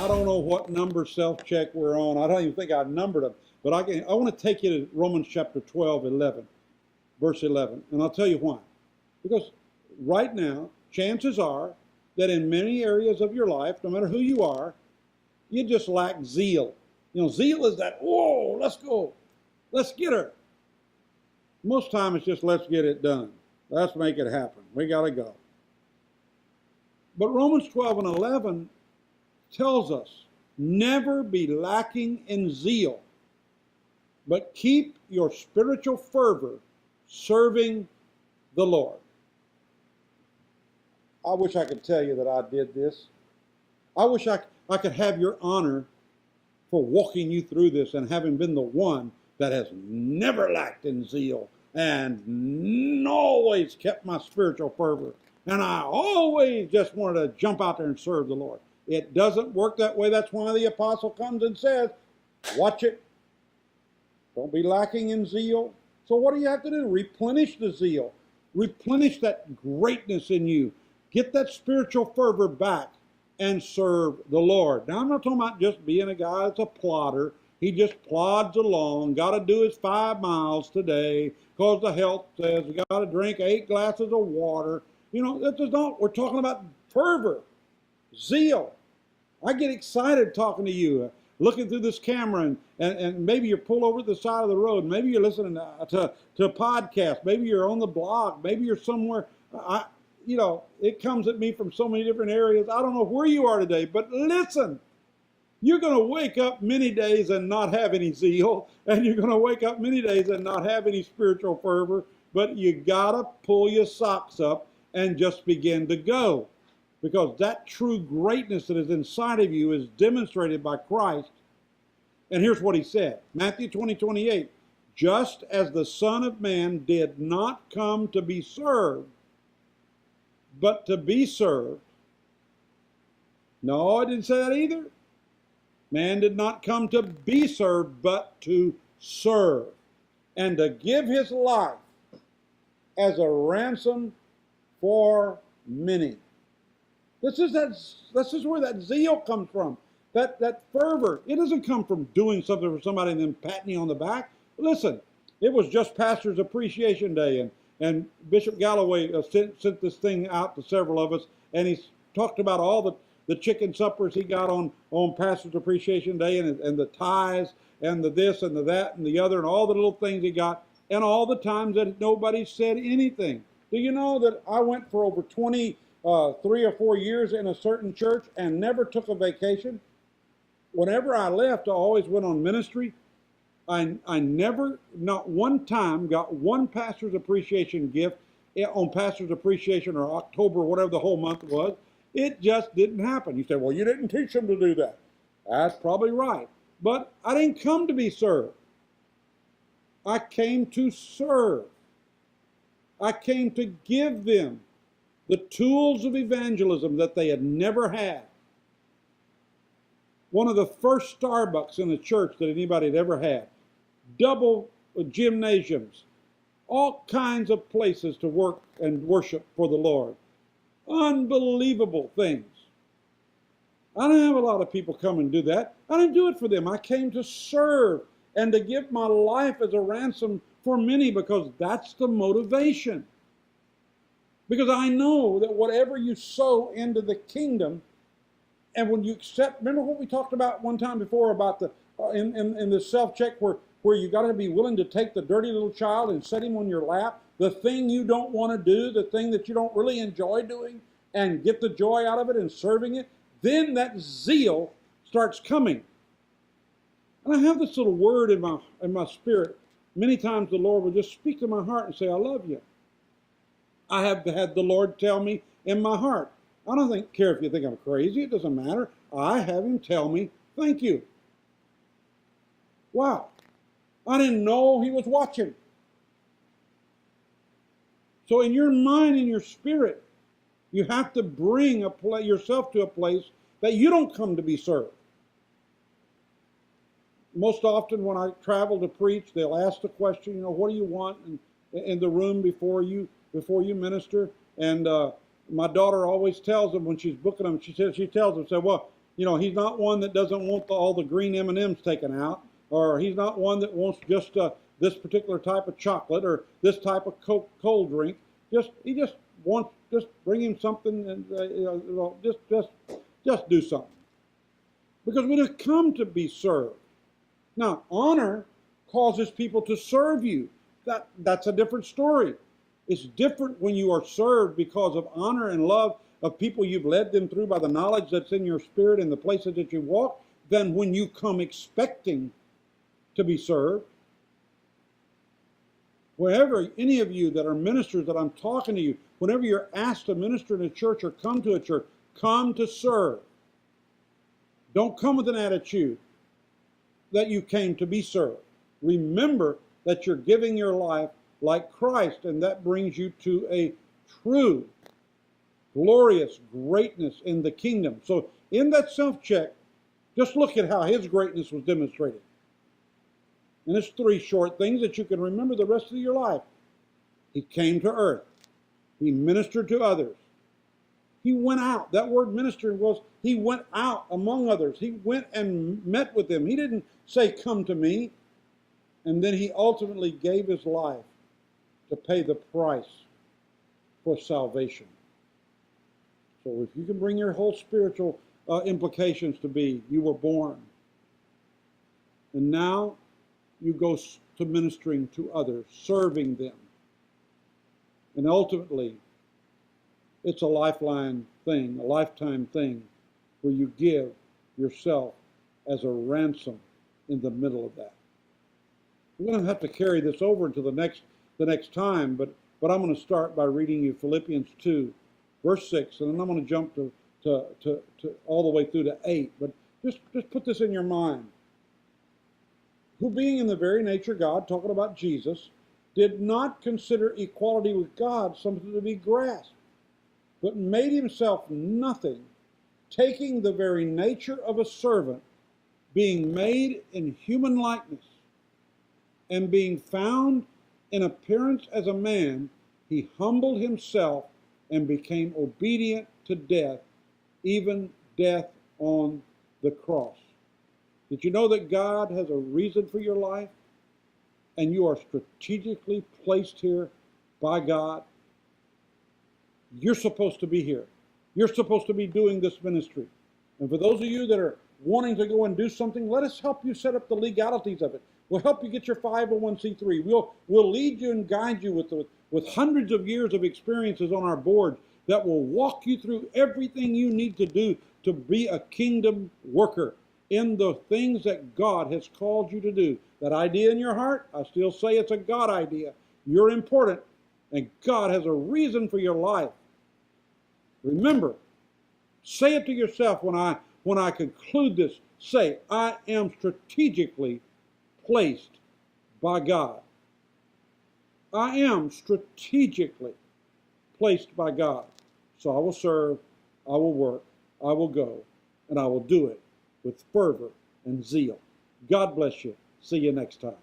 I don't know what number self-check we're on. I don't even think I numbered them. But I want to take you to Romans chapter 12, 11, verse 11. And I'll tell you why. Because right now, chances are that in many areas of your life, no matter who you are, you just lack zeal. You know, zeal is that, whoa, let's go. Let's get her. Most time it's just let's get it done. Let's make it happen. We got to go. But Romans 12 and 11 tells us, never be lacking in zeal, but keep your spiritual fervor serving the Lord. I wish I could tell you that I did this. I wish I could have your honor for walking you through this and having been the one that has never lacked in zeal and always kept my spiritual fervor. And I always just wanted to jump out there and serve the Lord. It doesn't work that way. That's why the apostle comes and says, watch it. Don't be lacking in zeal. So what do you have to do? Replenish the zeal. Replenish that greatness in you. Get that spiritual fervor back and serve the Lord. Now, I'm not talking about just being a guy that's a plodder. He just plods along. Got to do his 5 miles today because the health says you got to drink 8 glasses of water. You know, that's just not. We're talking about fervor, zeal. I get excited talking to you, looking through this camera, and maybe you're pulled over to the side of the road. Maybe you're listening to a podcast. Maybe you're on the blog. Maybe you're somewhere. You know, it comes at me from so many different areas. I don't know where you are today, but listen, you're going to wake up many days and not have any zeal, and you're going to wake up many days and not have any spiritual fervor, but you got to pull your socks up and just begin to go, because that true greatness that is inside of you is demonstrated by Christ. And here's what he said, Matthew 20:28, just as the Son of Man did not come to be served, but to be served. No, I didn't say that either. Man did not come to be served, but to serve, and to give his life as a ransom for many. This is where that zeal comes from. That fervor. It doesn't come from doing something for somebody and then patting you on the back. Listen, it was just Pastor's Appreciation Day, and Bishop Galloway sent this thing out to several of us, and he talked about all the chicken suppers he got on Pastor's Appreciation Day, and the ties, and the this, and the that, and the other, and all the little things he got, and all the times that nobody said anything. Do you know that I went for over 3 or 4 years in a certain church and never took a vacation? Whenever I left, I always went on ministry. I never, not one time, got one Pastor's Appreciation gift on Pastor's Appreciation or October, whatever the whole month was. It just didn't happen. You say, well, you didn't teach them to do that. That's probably right. But I didn't come to be served. I came to serve. I came to give them the tools of evangelism that they had never had. One of the first Starbucks in the church that anybody had ever had. Double gymnasiums. All kinds of places to work and worship for the Lord. Unbelievable things. I didn't have a lot of people come and do that. I didn't do it for them. I came to serve and to give my life as a ransom for many, because that's the motivation. Because I know that whatever you sow into the kingdom, and when you accept, remember what we talked about one time before about the in the self-check where you got to be willing to take the dirty little child and set him on your lap, the thing you don't want to do, the thing that you don't really enjoy doing, and get the joy out of it and serving it, then that zeal starts coming. And I have this little word in my spirit. Many times the Lord will just speak to my heart and say, I love you. I have had the Lord tell me in my heart. I don't care if you think I'm crazy. It doesn't matter. I have him tell me, thank you. Wow. I didn't know he was watching. So in your mind and your spirit, you have to bring yourself to a place that you don't come to be served. Most often when I travel to preach, they'll ask the question, what do you want in the room before you minister? And my daughter always tells them when she's booking them, she tells them, well, he's not one that doesn't want all the green M&Ms taken out, or he's not one that wants just this particular type of chocolate or this type of cold drink. He just wants, just bring him something and just do something. Because we have come to be served. Now, honor causes people to serve you. That's a different story. It's different when you are served because of honor and love of people you've led them through by the knowledge that's in your spirit and the places that you walk, than when you come expecting to be served. Wherever any of you that are ministers that I'm talking to you, whenever you're asked to minister in a church or come to a church, come to serve. Don't come with an attitude that you came to be served. Remember that you're giving your life like Christ, and that brings you to a true, glorious greatness in the kingdom. So in that self-check, just look at how his greatness was demonstrated. And it's 3 short things that you can remember the rest of your life. He came to earth. He ministered to others. He went out. That word ministering was, he went out among others. He went and met with them. He didn't say, come to me. And then he ultimately gave his life to pay the price for salvation. So if you can bring your whole spiritual implications to be, you were born. And now you go to ministering to others, serving them. And ultimately, it's a lifeline thing, a lifetime thing, where you give yourself as a ransom in the middle of that. We're going to have to carry this over into the next time, but I'm going to start by reading you Philippians 2, verse 6, and then I'm going to jump to all the way through to 8. But just put this in your mind. Who being in the very nature God, talking about Jesus, did not consider equality with God something to be grasped, but made himself nothing, taking the very nature of a servant, being made in human likeness, and being found in appearance as a man, he humbled himself and became obedient to death, even death on the cross. Did you know that God has a reason for your life? And you are strategically placed here by God? You're supposed to be here. You're supposed to be doing this ministry. And for those of you that are wanting to go and do something, let us help you set up the legalities of it. We'll help you get your 501c3. We'll lead you and guide you with hundreds of years of experiences on our board that will walk you through everything you need to do to be a kingdom worker in the things that God has called you to do. That idea in your heart, I still say it's a God idea. You're important, and God has a reason for your life. Remember, say it to yourself when I conclude this. Say, I am strategically placed by God. I am strategically placed by God. So I will serve, I will work, I will go, and I will do it with fervor and zeal. God bless you. See you next time.